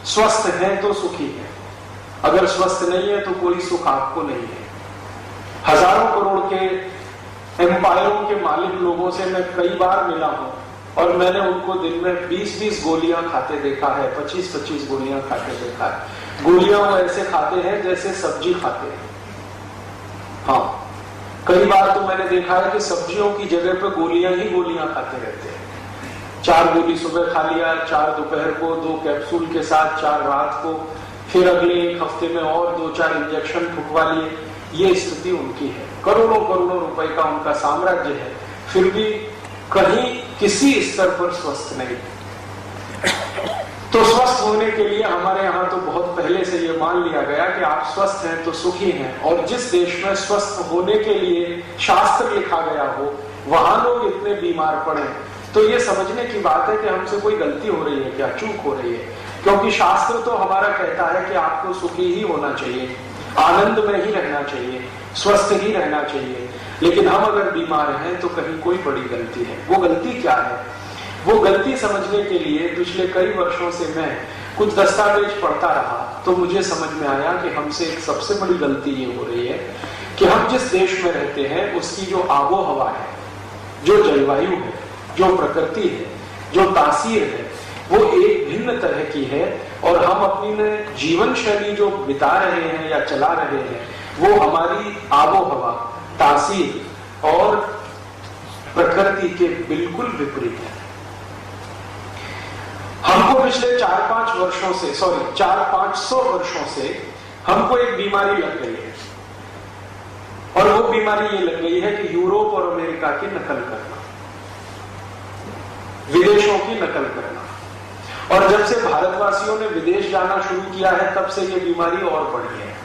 स्वस्थ है तो सुखी है, अगर स्वस्थ नहीं है तो कोई सुख आपको नहीं है। हजारों करोड़ के एम्पायरों के मालिक लोगों से मैं कई बार मिला हूं और मैंने उनको दिन में 20-20 गोलियां खाते देखा है, 25-25 गोलियां खाते देखा है। गोलियां वो ऐसे खाते हैं जैसे सब्जी खाते हैं। हाँ, कई बार तो मैंने देखा है कि सब्जियों की जगह पे गोलियां ही गोलियां खाते रहते हैं। 4 गोली सुबह खा लिया, 4 दोपहर को, 2 कैप्सूल के साथ 4 रात को, फिर अगले 1 हफ्ते में और 2-4 इंजेक्शन फुकवा लिए। ये स्थिति उनकी है। करोड़ों करोड़ों रुपए का उनका साम्राज्य है, फिर भी कहीं किसी स्तर पर स्वस्थ नहीं। तो स्वस्थ होने के लिए हमारे यहाँ तो बहुत पहले से ये मान लिया गया कि आप स्वस्थ हैं तो सुखी हैं। और जिस देश में स्वस्थ होने के लिए शास्त्र लिखा गया हो, वहां लोग इतने बीमार पड़े, तो ये समझने की बात है कि हमसे कोई गलती हो रही है, क्या चूक हो रही है। क्योंकि शास्त्र तो हमारा कहता है कि आपको सुखी ही होना चाहिए, आनंद में ही रहना चाहिए, स्वस्थ ही रहना चाहिए। लेकिन हम अगर बीमार हैं तो कहीं कोई बड़ी गलती है। वो गलती क्या है? वो गलती समझने के लिए पिछले कई वर्षों से मैं कुछ दस्तावेज पढ़ता रहा, तो मुझे समझ में आया कि हमसे एक सबसे बड़ी गलती ये हो रही है कि हम जिस देश में रहते हैं उसकी जो आबो हवा है, जो जलवायु है, जो प्रकृति है, जो तासीर है, वो एक भिन्न तरह की है। और हम अपनी जीवन शैली जो बिता रहे हैं या चला रहे हैं, वो हमारी आबो हवा, तासीर और प्रकृति के बिल्कुल विपरीत है। हमको पिछले 400-500 वर्षों से हमको एक बीमारी लग गई है, और वो बीमारी ये लग गई है कि यूरोप और अमेरिका की नकल करना, विदेशों की नकल करना। और जब से भारतवासियों ने विदेश जाना शुरू किया है, तब से ये बीमारी और बढ़ी है।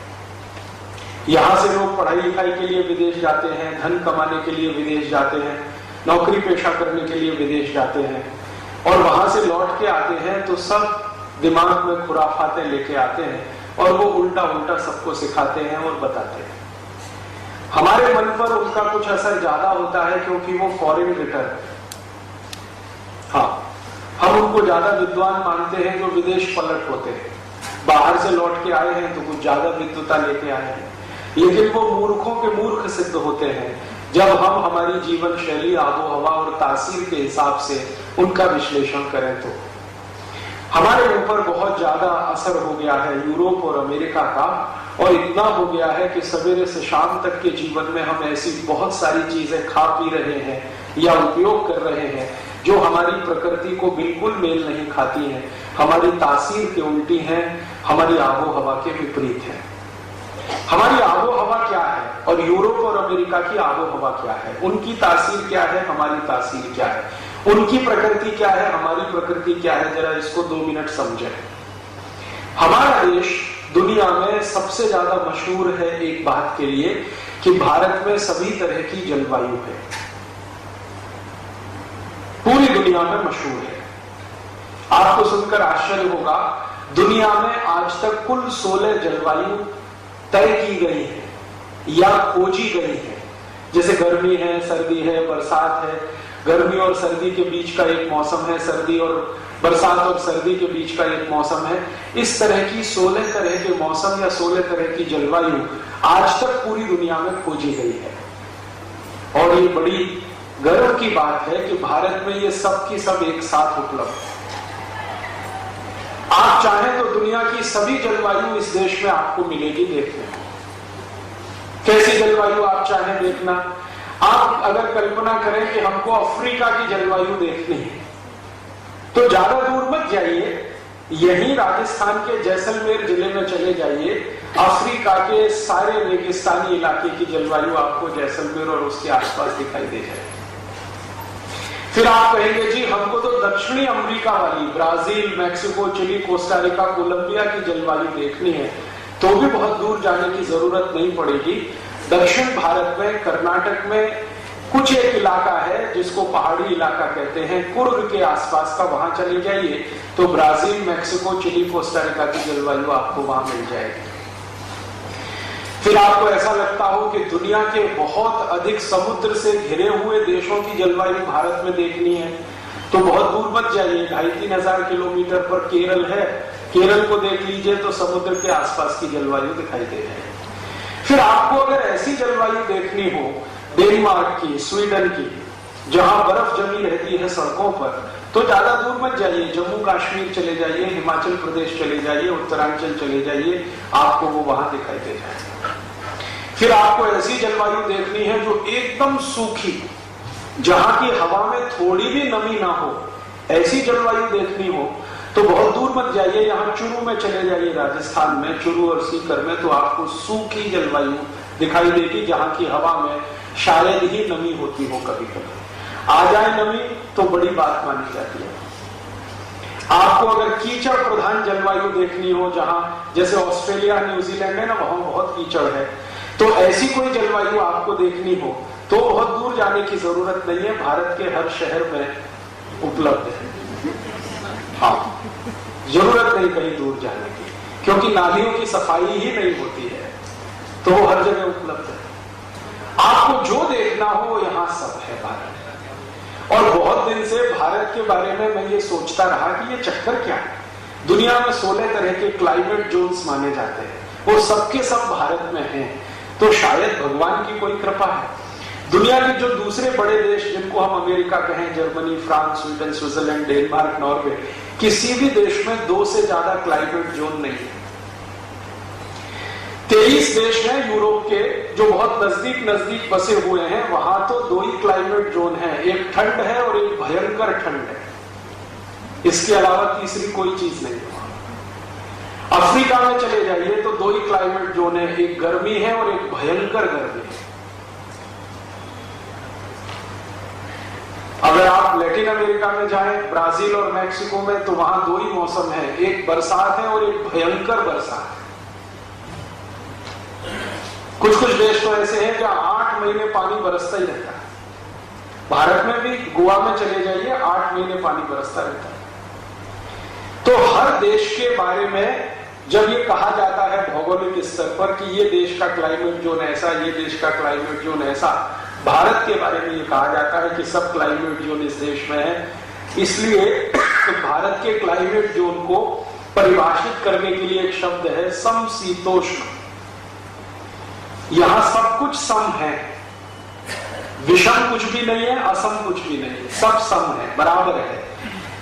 यहां से लोग पढ़ाई लिखाई के लिए विदेश जाते हैं, धन कमाने के लिए विदेश जाते हैं, नौकरी पेशा करने के लिए विदेश जाते हैं, और वहां से लौट के आते हैं तो सब दिमाग में खुराफातें लेके आते हैं और वो उल्टा उल्टा सबको सिखाते हैं और बताते हैं। हमारे मन पर उनका कुछ असर ज्यादा होता है क्योंकि वो फॉरेन रिटर्न, हाँ, हम उनको ज्यादा विद्वान मानते हैं जो विदेश पलट होते हैं, बाहर से लौट के आए हैं तो कुछ ज्यादा विद्वता लेके आए हैं। लेकिन वो मूर्खों के मूर्ख सिद्ध होते हैं जब हम हमारी जीवन शैली, आबो हवा और तासीर के हिसाब से उनका विश्लेषण करें। तो हमारे ऊपर बहुत ज्यादा असर हो गया है यूरोप और अमेरिका का, और इतना हो गया है कि सवेरे से शाम तक के जीवन में हम ऐसी बहुत सारी चीजें खा पी रहे हैं या उपयोग कर रहे हैं जो हमारी प्रकृति को बिल्कुल मेल नहीं खाती हैं, हमारी तासीर के उल्टी हैं, हमारी आबो हवा के विपरीत है। हमारी आबो हवा क्या है और यूरोप और अमेरिका की आबो हवा क्या है? उनकी तासीर क्या है, हमारी तासीर क्या है? उनकी प्रकृति क्या है, हमारी प्रकृति क्या है? जरा इसको 2 मिनट समझें। हमारा देश दुनिया में सबसे ज्यादा मशहूर है एक बात के लिए कि भारत में सभी तरह की जलवायु है, पूरी दुनिया में मशहूर है। आपको सुनकर आश्चर्य होगा, दुनिया में आज तक कुल 16 जलवायु तय की गई है या खोजी गई है। जैसे गर्मी है, सर्दी है, बरसात है, गर्मी और सर्दी के बीच का एक मौसम है, सर्दी और बरसात और सर्दी के बीच का एक मौसम है। इस तरह की 16 तरह के मौसम या 16 तरह की जलवायु आज तक पूरी दुनिया में खोजी गई है। और ये बड़ी गर्व की बात है कि भारत में ये सब की सब एक साथ उपलब्ध है। आप चाहें तो दुनिया की सभी जलवायु इस देश में आपको मिलेगी देखने को। कैसी जलवायु आप चाहें देखना। आप अगर कल्पना करें कि हमको अफ्रीका की जलवायु देखनी है तो ज्यादा दूर मत जाइए, यहीं राजस्थान के जैसलमेर जिले में चले जाइए, अफ्रीका के सारे रेगिस्तानी इलाके की जलवायु आपको जैसलमेर और उसके आसपास दिखाई दे जाएगी। फिर आप कहेंगे जी हमको तो दक्षिणी अमेरिका वाली, Brazil, Mexico, Chile, Costa Rica, Colombia की जलवायु देखनी है, तो भी बहुत दूर जाने की जरूरत नहीं पड़ेगी। दक्षिण भारत में, कर्नाटक में कुछ एक इलाका है जिसको पहाड़ी इलाका कहते हैं, कुर्ग के आसपास का, वहां चले जाइए तो ब्राजील, मैक्सिको, चिली, कोस्टारिका की जलवायु आपको वहां मिल जाएगी। फिर आपको ऐसा लगता हो कि दुनिया के बहुत अधिक समुद्र से घिरे हुए देशों की जलवायु भारत में देखनी है, तो बहुत दूर मत जाइए, 2500-3000 हजार किलोमीटर पर केरल है, केरल को देख लीजिए तो समुद्र के आसपास की जलवायु दिखाई दे रही है। फिर आपको अगर ऐसी जलवायु देखनी हो डेनमार्क की, स्वीडन की, जहां बर्फ जमी रहती है सड़कों पर, तो ज्यादा दूर मत जाइए, जम्मू कश्मीर चले जाइए, हिमाचल प्रदेश चले जाइए, उत्तरांचल चले जाइए, आपको वो वहां दिखाई दे जाएगा। फिर आपको ऐसी जलवायु देखनी है जो एकदम सूखी, जहां की हवा में थोड़ी भी नमी ना हो, ऐसी जलवायु देखनी हो तो बहुत दूर मत जाइए, यहाँ चुरू में चले जाइए, राजस्थान में चुरू और सीकर में, तो आपको सूखी जलवायु दिखाई देगी, जहां की हवा में शायद ही नमी होती हो, कभी कभी आ जाए नमी तो बड़ी बात मानी जाती है। आपको अगर कीचड़ प्रधान जलवायु देखनी हो, जहां जैसे ऑस्ट्रेलिया न्यूजीलैंड है ना, वहां बहुत कीचड़ है, तो ऐसी कोई जलवायु आपको देखनी हो तो बहुत दूर जाने की जरूरत नहीं है, भारत के हर शहर में उपलब्ध है। हाँ, जरूरत नहीं कहीं दूर जाने की, क्योंकि नालियों की सफाई ही नहीं होती है, तो वो हर जगह उपलब्ध है। आपको जो देखना हो वो यहां सब है भारत। और बहुत दिन से भारत के बारे में मैं ये सोचता रहा कि ये चक्कर क्या है। दुनिया में 16 तरह के क्लाइमेट जोन्स माने जाते हैं, वो सबके सब भारत में हैं, तो शायद भगवान की कोई कृपा है। दुनिया के जो दूसरे बड़े देश जिनको हम अमेरिका कहें, Germany, France, Sweden, Switzerland, Denmark, Norway, किसी भी देश में 2 से ज्यादा क्लाइमेट जोन नहीं है। 23 देश हैं यूरोप के जो बहुत नजदीक नजदीक बसे हुए हैं, वहां तो 2 ही क्लाइमेट जोन है, एक ठंड है और एक भयंकर ठंड है, इसके अलावा तीसरी कोई चीज नहीं है। अफ्रीका में चले जाइए तो 2 ही क्लाइमेट जोन है, एक गर्मी है और एक भयंकर गर्मी है। अगर आप लैटिन अमेरिका में जाएं, ब्राजील और मैक्सिको में, तो वहां 2 ही मौसम है, एक बरसात है और एक भयंकर बरसात है। कुछ कुछ देश तो ऐसे हैं जहां 8 महीने पानी बरसता ही रहता है। भारत में भी गोवा में चले जाइए, 8 महीने पानी बरसता रहता है। तो हर देश के बारे में जब ये कहा जाता है भौगोलिक स्तर पर कि ये देश का क्लाइमेट जोन ऐसा, ये देश का क्लाइमेट जोन ऐसा, भारत के बारे में ये कहा जाता है कि सब क्लाइमेट जोन इस देश में है। इसलिए भारत के क्लाइमेट जोन को परिभाषित करने के लिए एक शब्द है समशीतोष्ण। यहां सब कुछ सम है, विषम कुछ भी नहीं है, असम कुछ भी नहीं है, सब सम है, बराबर है।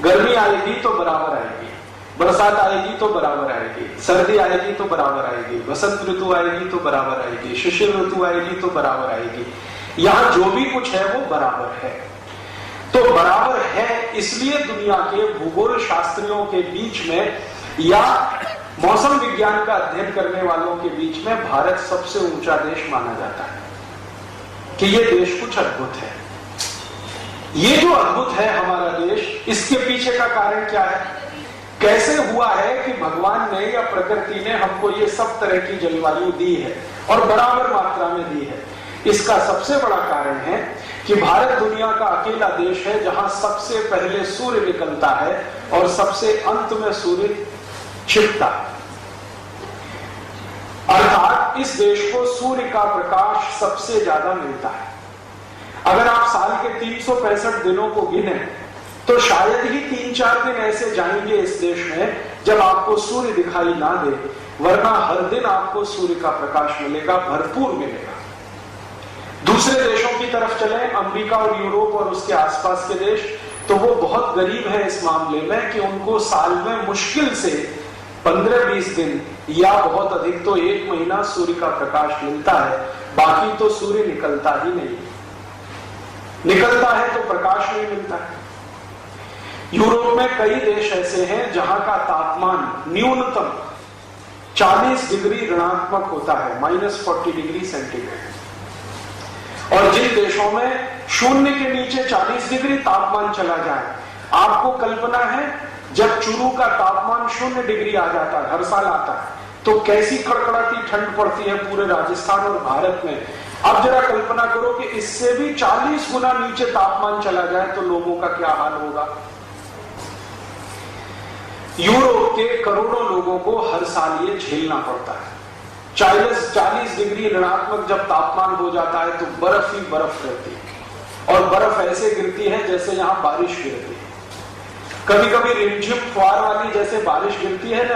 गर्मी आएगी तो बराबर आएगी, बरसात आएगी तो बराबर आएगी, सर्दी आएगी तो बराबर आएगी, बसंत ऋतु आएगी तो बराबर आएगी, शिशिर ऋतु आएगी तो बराबर आएगी। यहां जो भी कुछ है वो बराबर है। तो बराबर है इसलिए दुनिया के भूगोल शास्त्रियों के बीच में या मौसम विज्ञान का अध्ययन करने वालों के बीच में भारत सबसे ऊंचा देश माना जाता है कि ये देश कुछ अद्भुत है। ये जो अद्भुत है हमारा देश, इसके पीछे का कारण क्या है? कैसे हुआ है कि भगवान ने या प्रकृति ने हमको ये सब तरह की जलवायु दी है और बराबर मात्रा में दी है? इसका सबसे बड़ा कारण है कि भारत दुनिया का अकेला देश है जहां सबसे पहले सूर्य निकलता है और सबसे अंत में सूर्य छिपता है। अर्थात इस देश को सूर्य का प्रकाश सबसे ज्यादा मिलता है। अगर आप साल के 365 दिनों को गिने तो शायद ही 3-4 दिन ऐसे जाएंगे इस देश में जब आपको सूर्य दिखाई ना दे, वरना हर दिन आपको सूर्य का प्रकाश मिलेगा, भरपूर मिलेगा। दूसरे देशों की तरफ चलें, अमेरिका और यूरोप और उसके आसपास के देश, तो वो बहुत गरीब है इस मामले में कि उनको साल में मुश्किल से 15-20 दिन या बहुत अधिक तो 1 महीना सूर्य का प्रकाश मिलता है, बाकी तो सूर्य निकलता ही नहीं। निकलता है तो प्रकाश नहीं मिलता है। यूरोप में कई देश ऐसे हैं जहां का तापमान न्यूनतम 40 डिग्री ऋणात्मक होता है, -40 डिग्री सेंटीग्रेड। और जिन देशों में शून्य के नीचे 40 डिग्री तापमान चला जाए, आपको कल्पना है जब चुरू का तापमान 0 डिग्री आ जाता है, हर साल आता है, तो कैसी कड़कड़ाती ठंड पड़ती है पूरे राजस्थान और भारत में। अब जरा कल्पना करो कि इससे भी 40 गुना नीचे तापमान चला जाए तो लोगों का क्या हाल होगा। यूरोप के करोड़ों लोगों को हर साल ये झेलना पड़ता है। 40 डिग्री ऋणात्मक जब तापमान हो जाता है तो बर्फ ही बर्फ रहती है, और बर्फ ऐसे गिरती है जैसे यहां बारिश गिरती है। कभी कभी रिमझिम फुहार वाली जैसे बारिश गिरती है ना,